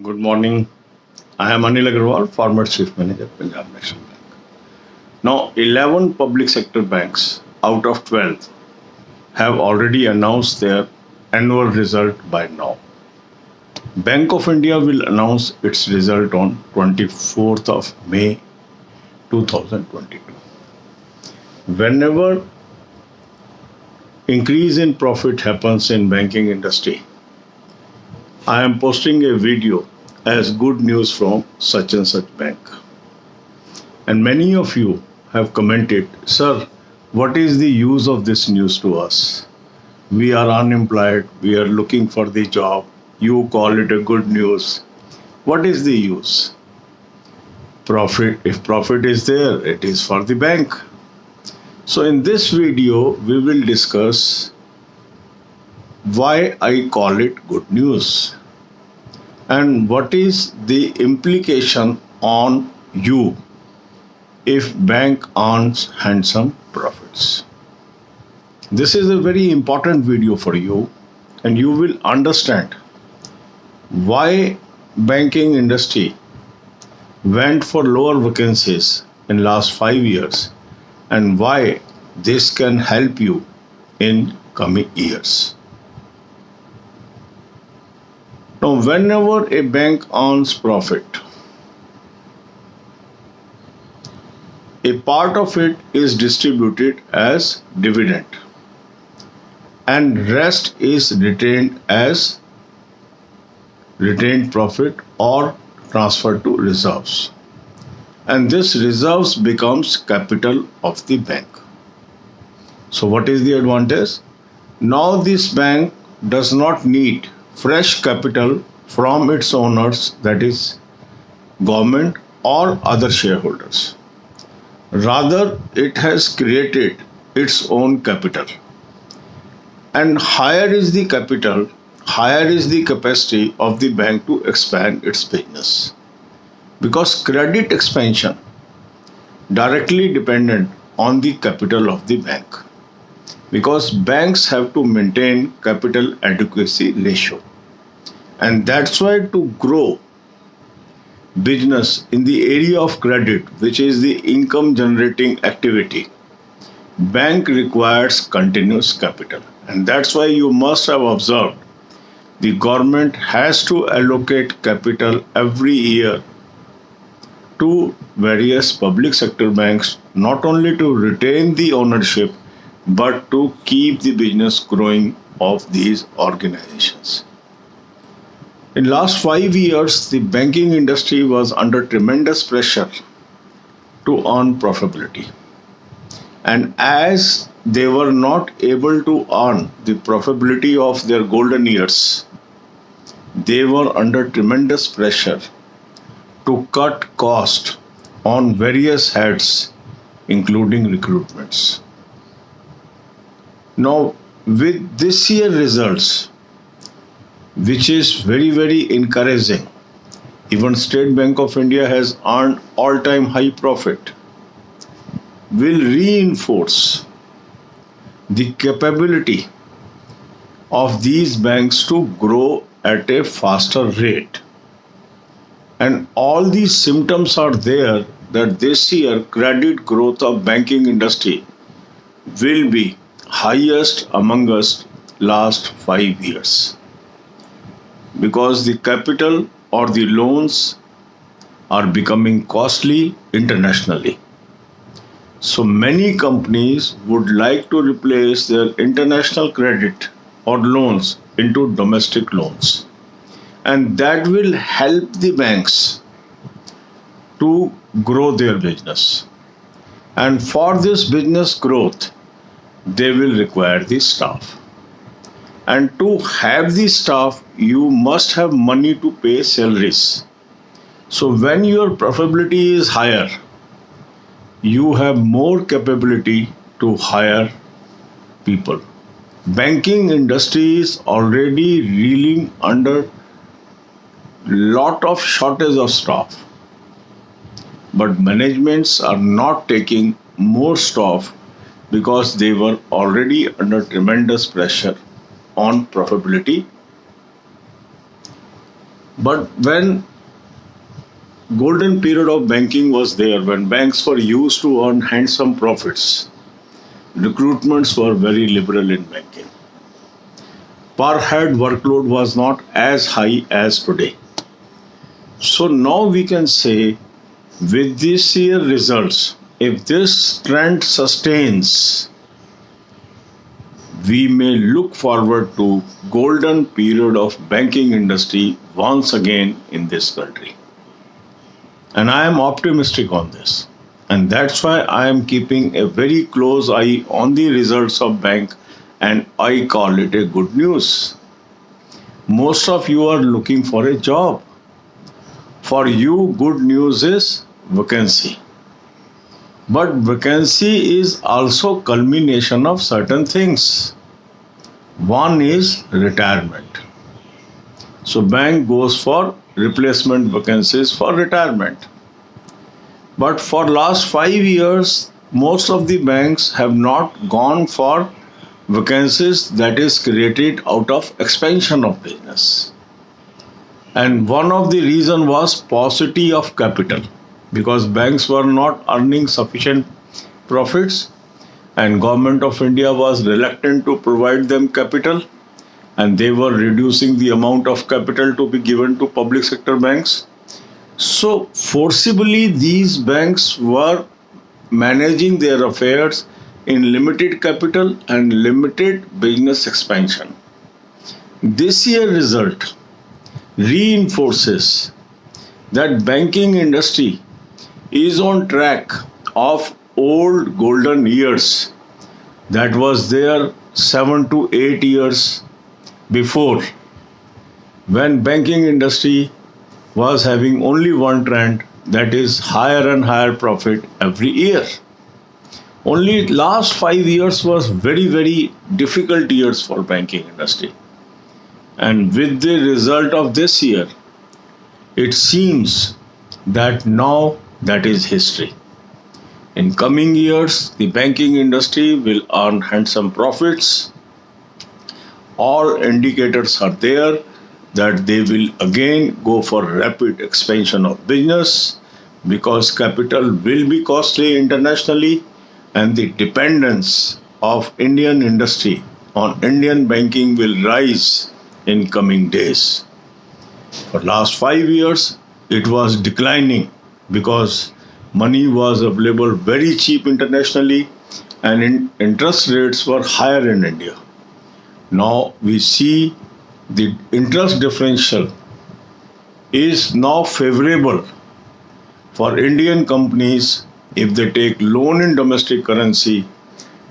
Good morning. I am Anil Agarwal, former Chief Manager, Punjab National Bank. Now, 11 public sector banks out of 12 have already announced their annual result by now. Bank of India will announce its result on 24th of May 2022. Whenever increase in profit happens in banking industry, I am posting a video as good news from such and such bank. And many of you have commented, Sir, what is the use of this news to us? We are unemployed, we are looking for the job, you call it a good news. What is the use? Profit, if profit is there, it is for the bank. So, in this video, we will discuss why I call it good news and what is the implication on you if bank earns handsome profits. This is a very important video for you and you will understand why banking industry went for lower vacancies in last 5 years and why this can help you in coming years. Now, whenever a bank earns profit, a part of it is distributed as dividend and rest is retained as retained profit or transferred to reserves. And this reserves becomes capital of the bank. So what is the advantage? Now this bank does not need fresh capital from its owners, that is government or other shareholders. Rather, it has created its own capital. And higher is the capital, higher is the capacity of the bank to expand its business. Because credit expansion directly dependent on the capital of the bank. Because banks have to maintain capital adequacy ratio. And that's why to grow business in the area of credit, which is the income generating activity, bank requires continuous capital. And that's why you must have observed the government has to allocate capital every year to various public sector banks, not only to retain the ownership, but to keep the business growing of these organizations. In last 5 years, the banking industry was under tremendous pressure to earn profitability. And as they were not able to earn the profitability of their golden years, they were under tremendous pressure to cut cost on various heads, including recruitments. Now, with this year results, which is very encouraging, even State Bank of India has earned all-time high profit, will reinforce the capability of these banks to grow at a faster rate. And all these symptoms are there that this year credit growth of banking industry will be highest among us last 5 years. Because the capital or the loans are becoming costly internationally. So many companies would like to replace their international credit or loans into domestic loans. And that will help the banks to grow their business. And for this business growth, they will require the staff. And to have the staff, you must have money to pay salaries. So when your profitability is higher, you have more capability to hire people. Banking industry is already reeling under lot of shortage of staff. But managements are not taking more staff because they were already under tremendous pressure on profitability. But when golden period of banking was there, when banks were used to earn handsome profits, recruitments were very liberal in banking. Per head workload was not as high as today. So now we can say with this year results, if this trend sustains, we may look forward to golden period of banking industry once again in this country. And I am optimistic on this. And that's why I am keeping a very close eye on the results of bank, and I call it a good news. Most of you are looking for a job. For you, good news is vacancy. But vacancy is also culmination of certain things. One is retirement. So bank goes for replacement vacancies for retirement. But for last 5 years, most of the banks have not gone for vacancies that is created out of expansion of business. And one of the reason was paucity of capital, because banks were not earning sufficient profits and government of India was reluctant to provide them capital, and they were reducing the amount of capital to be given to public sector banks. So forcibly these banks were managing their affairs in limited capital and limited business expansion. This year result reinforces that banking industry is on track of old golden years that was there 7 to 8 years before, when banking industry was having only one trend, that is higher and higher profit every year. Only last 5 years was very difficult years for banking industry. And with the result of this year, it seems that now that is history. In coming years, the banking industry will earn handsome profits. All indicators are there that they will again go for rapid expansion of business, because capital will be costly internationally and the dependence of Indian industry on Indian banking will rise in coming days. For last 5 years, it was declining because money was available very cheap internationally and interest rates were higher in India. Now we see the interest differential is now favorable for Indian companies if they take loan in domestic currency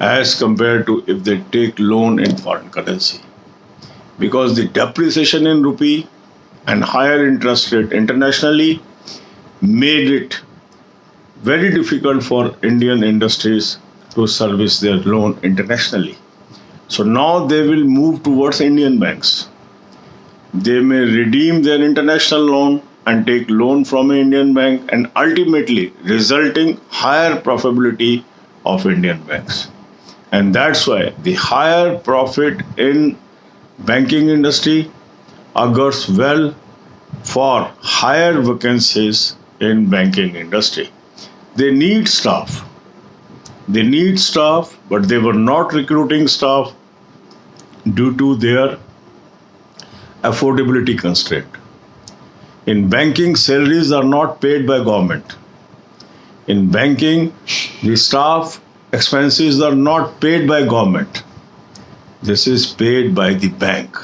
as compared to if they take loan in foreign currency. Because the depreciation in rupee and higher interest rate internationally made it very difficult for Indian industries to service their loan internationally. So now they will move towards Indian banks. They may redeem their international loan and take loan from an Indian bank, and ultimately resulting higher profitability of Indian banks. And that's why the higher profit in banking industry augurs well for higher vacancies in banking industry. They need staff. They need staff, but they were not recruiting staff due to their affordability constraint. In banking, salaries are not paid by government. In banking, the staff expenses are not paid by government. This is paid by the bank.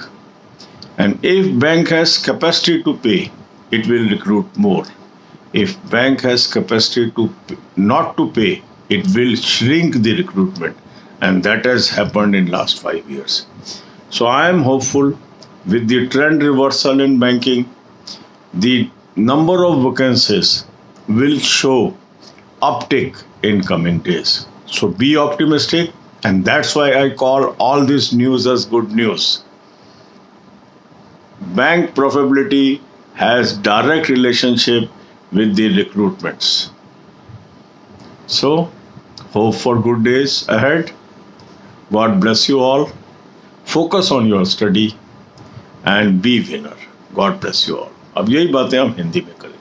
And if bank has capacity to pay, it will recruit more. If bank has capacity to not to pay, it will shrink the recruitment. And that has happened in last 5 years. So I am hopeful with the trend reversal in banking, the number of vacancies will show uptick in coming days. So be optimistic, and that's why I call all this news as good news. Bank profitability has direct relationship with the recruitments. So hope for good days ahead. God bless you all. Focus on your study and be winner. God bless you all. अब यही बातें हम हिंदी में करेंगे।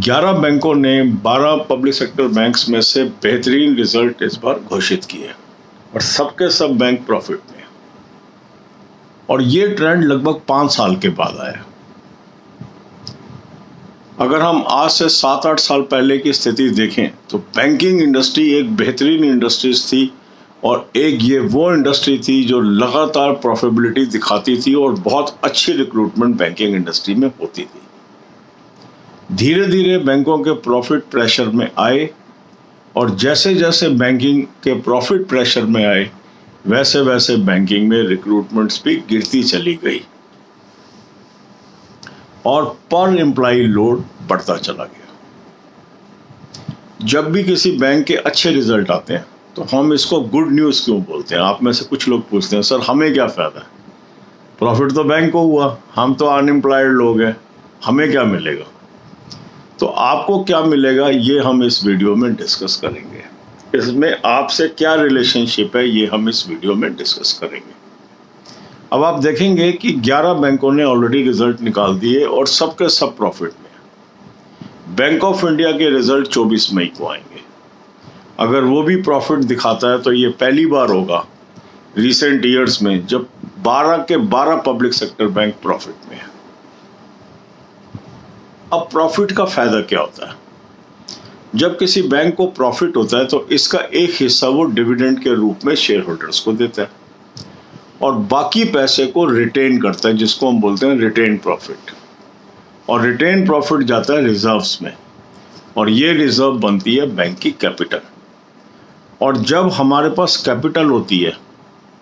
11 बैंकों ने 12 public sector banks में से बेहतरीन रिजल्ट इस बार घोषित किए और सबके सब बैंक प्रॉफिट में, और ये ट्रेंड लगभग 5 साल के बाद आया। अगर हम आज से 7-8 साल पहले की स्थिति देखें तो बैंकिंग इंडस्ट्री एक बेहतरीन इंडस्ट्रीज थी, और एक ये वो इंडस्ट्री थी जो लगातार प्रॉफिटेबिलिटी दिखाती थी और बहुत अच्छी रिक्रूटमेंट बैंकिंग इंडस्ट्री में होती थी। धीरे धीरे बैंकों के प्रॉफिट प्रेशर में आए, और जैसे जैसे बैंकिंग के प्रॉफिट प्रेशर में आए वैसे वैसे बैंकिंग में रिक्रूटमेंट्स भी गिरती चली गई और पर एम्प्लॉय लोड बढ़ता चला गया। जब भी किसी बैंक के अच्छे रिजल्ट आते हैं तो हम इसको गुड न्यूज़ क्यों बोलते हैं? आप में से कुछ लोग पूछते हैं, सर हमें क्या फ़ायदा है, प्रॉफिट तो बैंक को हुआ, हम तो अनएम्प्लॉयड लोग हैं, हमें क्या मिलेगा? तो आपको क्या मिलेगा ये हम इस वीडियो में डिस्कस करेंगे। इसमें आपसे क्या रिलेशनशिप है ये हम इस वीडियो में डिस्कस करेंगे। अब आप देखेंगे कि 11 बैंकों ने ऑलरेडी रिजल्ट निकाल दिए और सबके सब प्रॉफिट में। बैंक ऑफ इंडिया के रिजल्ट 24 मई को आएंगे। अगर वो भी प्रॉफिट दिखाता है तो ये पहली बार होगा रिसेंट ईयर्स में जब 12 के 12 पब्लिक सेक्टर बैंक प्रॉफिट में है। अब प्रॉफिट का फायदा क्या होता है? जब किसी बैंक को प्रॉफिट होता है तो इसका एक हिस्सा वो डिविडेंड के रूप में शेयर होल्डर्स को देता है और बाकी पैसे को रिटेन करता है, जिसको हम बोलते हैं रिटेन प्रॉफिट। और रिटेन प्रॉफिट जाता है रिजर्व्स में, और ये रिजर्व बनती है बैंक की कैपिटल। और जब हमारे पास कैपिटल होती है,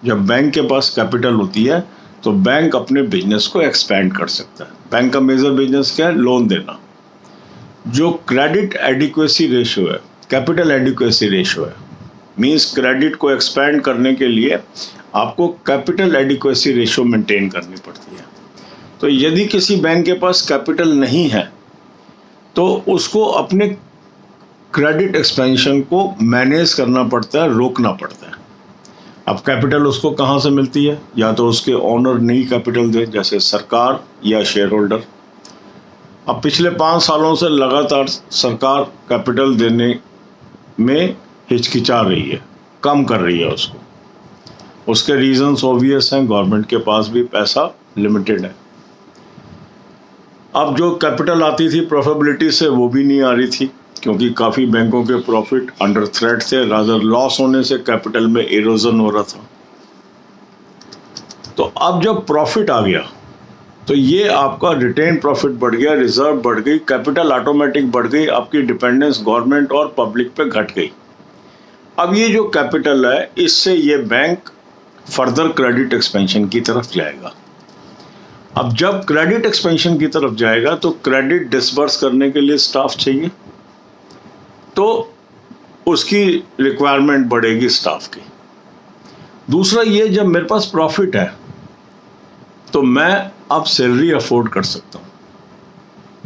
जब बैंक के पास कैपिटल होती है तो बैंक अपने बिजनेस को एक्सपेंड कर सकता है। बैंक का मेजर बिजनेस क्या है? लोन देना। जो क्रेडिट एडिक्वेसी रेशियो है, कैपिटल एडिक्वेसी रेशियो है, मींस क्रेडिट को एक्सपेंड करने के लिए आपको कैपिटल एडिक्वेसी रेशियो मेंटेन करनी पड़ती है। तो यदि किसी बैंक के पास कैपिटल नहीं है तो उसको अपने क्रेडिट एक्सपेंशन को मैनेज करना पड़ता है, रोकना पड़ता है। अब कैपिटल उसको कहाँ से मिलती है? या तो उसके ओनर नई कैपिटल दे, जैसे सरकार या शेयर होल्डर। अब पिछले 5 सालों से लगातार सरकार कैपिटल देने में हिचकिचा रही है, कम कर रही है उसको। उसके रीजंस ऑब्वियस हैं, गवर्नमेंट के पास भी पैसा लिमिटेड है। अब जो कैपिटल आती थी प्रॉफिटेबिलिटी से वो भी नहीं आ रही थी, क्योंकि काफ़ी बैंकों के प्रॉफिट अंडर थ्रेट थे, रादर लॉस होने से कैपिटल में इरोजन हो रहा था। तो अब जब प्रॉफिट आ गया तो ये आपका रिटेन प्रॉफिट बढ़ गया, रिजर्व बढ़ गई, कैपिटल ऑटोमेटिक बढ़ गई, आपकी डिपेंडेंस गवर्नमेंट और पब्लिक पे घट गई। अब ये जो कैपिटल है इससे ये बैंक फर्दर क्रेडिट एक्सपेंशन की तरफ जाएगा। अब जब क्रेडिट एक्सपेंशन की तरफ जाएगा तो क्रेडिट डिसबर्स करने के लिए स्टाफ चाहिए, तो उसकी रिक्वायरमेंट बढ़ेगी स्टाफ की। दूसरा ये, जब मेरे पास प्रॉफिट है तो मैं अब सैलरी अफोर्ड कर सकता हूँ।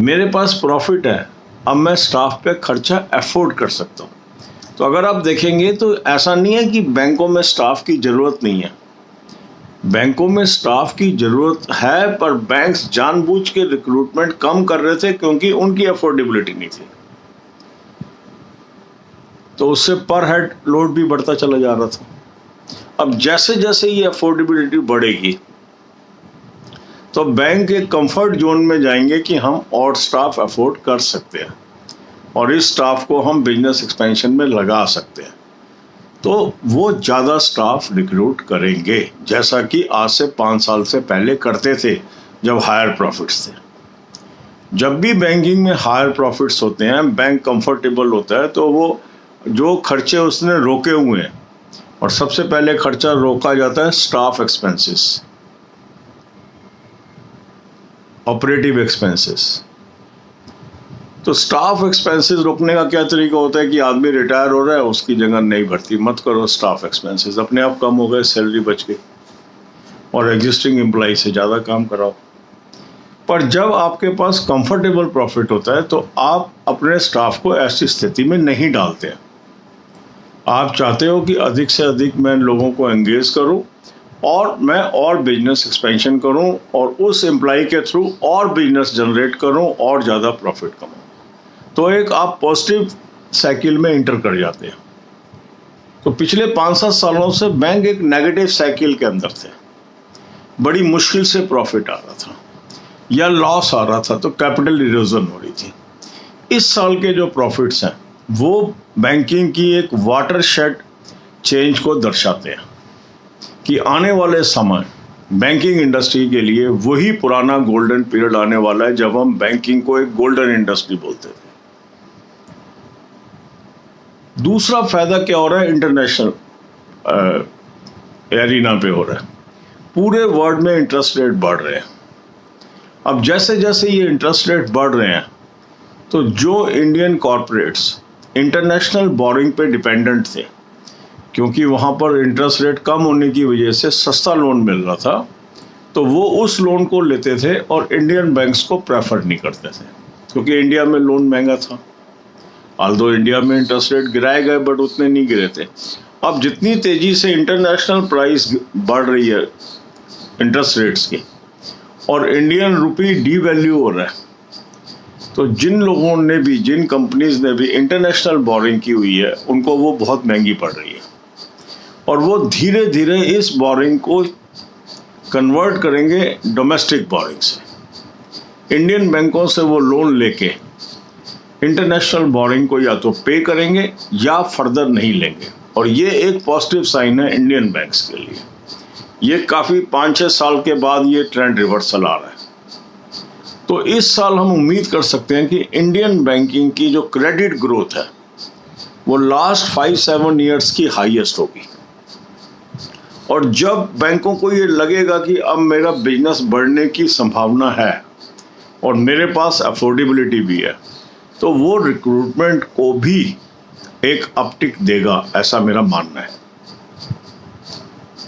मेरे पास प्रॉफिट है, अब मैं स्टाफ पे खर्चा अफोर्ड कर सकता हूँ। तो अगर आप देखेंगे तो ऐसा नहीं है कि बैंकों में स्टाफ की ज़रूरत नहीं है। बैंकों में स्टाफ की ज़रूरत है, पर बैंक्स जानबूझ के रिक्रूटमेंट कम कर रहे थे क्योंकि उनकी अफोर्डेबिलिटी नहीं थी। तो उससे पर हेड लोड भी बढ़ता चला जा रहा था। अब जैसे जैसे ये अफोर्डेबिलिटी बढ़ेगी तो बैंक एक कंफर्ट जोन में जाएंगे कि हम और स्टाफ अफोर्ड कर सकते हैं और इस स्टाफ को हम बिजनेस एक्सपेंशन में लगा सकते हैं। तो वो ज़्यादा स्टाफ रिक्रूट करेंगे, जैसा कि आज से 5 साल से पहले करते थे जब हायर प्रॉफिट्स थे। जब भी बैंकिंग में हायर प्रॉफिट्स होते हैं, बैंक कंफर्टेबल होता है, तो वो जो खर्चे उसने रोके हुए हैं, और सबसे पहले खर्चा रोका जाता है स्टाफ एक्सपेंसेस, ऑपरेटिव एक्सपेंसेस। तो स्टाफ एक्सपेंसेस रोकने का क्या तरीका होता है कि आदमी रिटायर हो रहा है, उसकी जगह नई भर्ती मत करो, स्टाफ एक्सपेंसेस अपने आप कम हो गए, सैलरी बच गई, और एग्जिस्टिंग एम्प्लॉय से ज़्यादा काम कराओ। पर जब आपके पास कंफर्टेबल प्रॉफिट होता है तो आप अपने स्टाफ को ऐसी स्थिति में नहीं डालते हैं। आप चाहते हो कि अधिक से अधिक मैं लोगों को एंगेज करूं और मैं और बिजनेस एक्सपेंशन करूं और उस एम्प्लॉय के थ्रू और बिजनेस जनरेट करूं और ज़्यादा प्रॉफिट कमाऊं। तो एक आप पॉजिटिव साइकिल में इंटर कर जाते हैं। तो पिछले 5-7 सालों से बैंक एक नेगेटिव साइकिल के अंदर थे, बड़ी मुश्किल से प्रॉफिट आ रहा था या लॉस आ रहा था, तो कैपिटल इरोजन हो रही थी। इस साल के जो प्रॉफिट्स हैं वो बैंकिंग की एक वाटरशेड चेंज को दर्शाते हैं कि आने वाले समय बैंकिंग इंडस्ट्री के लिए वही पुराना गोल्डन पीरियड आने वाला है जब हम बैंकिंग को एक गोल्डन इंडस्ट्री बोलते थे। दूसरा फायदा क्या हो रहा है, इंटरनेशनल एरिना पे हो रहा है। पूरे वर्ल्ड में इंटरेस्ट रेट बढ़ रहे हैं। अब जैसे जैसे ये इंटरेस्ट रेट बढ़ रहे हैं तो जो इंडियन कॉरपोरेट्स इंटरनेशनल बोरिंग पे डिपेंडेंट थे, क्योंकि वहाँ पर इंटरेस्ट रेट कम होने की वजह से सस्ता लोन मिल रहा था, तो वो उस लोन को लेते थे और इंडियन बैंक्स को प्रेफर नहीं करते थे, क्योंकि इंडिया में लोन महंगा था। आल्दो इंडिया में इंटरेस्ट रेट गिराए गए बट उतने नहीं गिरे थे। अब जितनी तेज़ी से इंटरनेशनल प्राइस बढ़ रही है इंटरेस्ट रेट्स की और इंडियन रुपी डीवैल्यू हो रहा है, तो जिन लोगों ने भी, जिन कंपनीज ने भी इंटरनेशनल बोरिंग की हुई है उनको वो बहुत महंगी पड़ रही है और वो धीरे धीरे इस बोरिंग को कन्वर्ट करेंगे डोमेस्टिक बोरिंग से। इंडियन बैंकों से वो लोन लेके इंटरनेशनल बोरिंग को या तो पे करेंगे या फर्दर नहीं लेंगे, और ये एक पॉजिटिव साइन है इंडियन बैंक्स के लिए। ये काफ़ी 5-6 साल के बाद ये ट्रेंड रिवर्सल आ रहा है। तो इस साल हम उम्मीद कर सकते हैं कि इंडियन बैंकिंग की जो क्रेडिट ग्रोथ है वो लास्ट 5-7 ईयर्स की हाईएस्ट होगी। और जब बैंकों को ये लगेगा कि अब मेरा बिजनेस बढ़ने की संभावना है और मेरे पास अफोर्डेबिलिटी भी है, तो वो रिक्रूटमेंट को भी एक अपटिक देगा, ऐसा मेरा मानना है।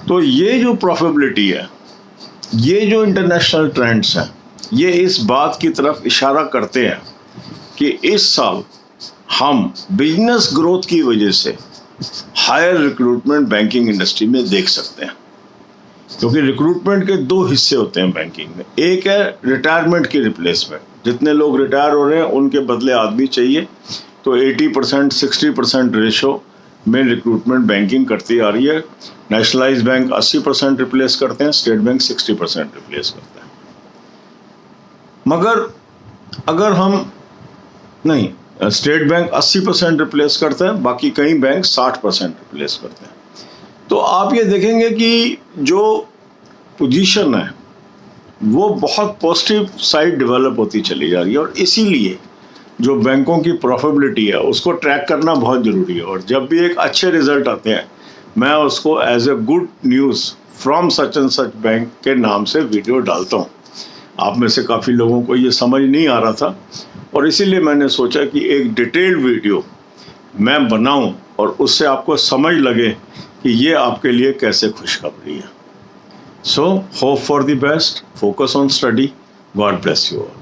तो ये जो प्रॉफिटेबिलिटी है, ये जो इंटरनेशनल ट्रेंड्स हैं, ये इस बात की तरफ इशारा करते हैं कि इस साल हम बिजनेस ग्रोथ की वजह से हायर रिक्रूटमेंट बैंकिंग इंडस्ट्री में देख सकते हैं। क्योंकि रिक्रूटमेंट के 2 हिस्से होते हैं बैंकिंग में। एक है रिटायरमेंट की रिप्लेसमेंट, जितने लोग रिटायर हो रहे हैं उनके बदले आदमी चाहिए, तो 80% 60% रेशो में रिक्रूटमेंट बैंकिंग करती आ रही है। नेशनलाइज बैंक 80% रिप्लेस करते हैं, स्टेट बैंक 60% रिप्लेस करते हैं। मगर अगर हम नहीं, स्टेट बैंक 80% रिप्लेस करता है, बाकी कई बैंक 60% रिप्लेस करते हैं। तो आप ये देखेंगे कि जो पोजीशन है वो बहुत पॉजिटिव साइड डेवलप होती चली जा रही है, और इसीलिए जो बैंकों की प्रॉफिटेबिलिटी है उसको ट्रैक करना बहुत ज़रूरी है। और जब भी एक अच्छे रिजल्ट आते हैं, मैं उसको as a good news from such and such bank के नाम से वीडियो डालता हूँ। आप में से काफ़ी लोगों को ये समझ नहीं आ रहा था, और इसीलिए मैंने सोचा कि एक डिटेल्ड वीडियो मैं बनाऊं और उससे आपको समझ लगे कि ये आपके लिए कैसे खुशखबरी है। So hope for the best, focus on study, God bless you all.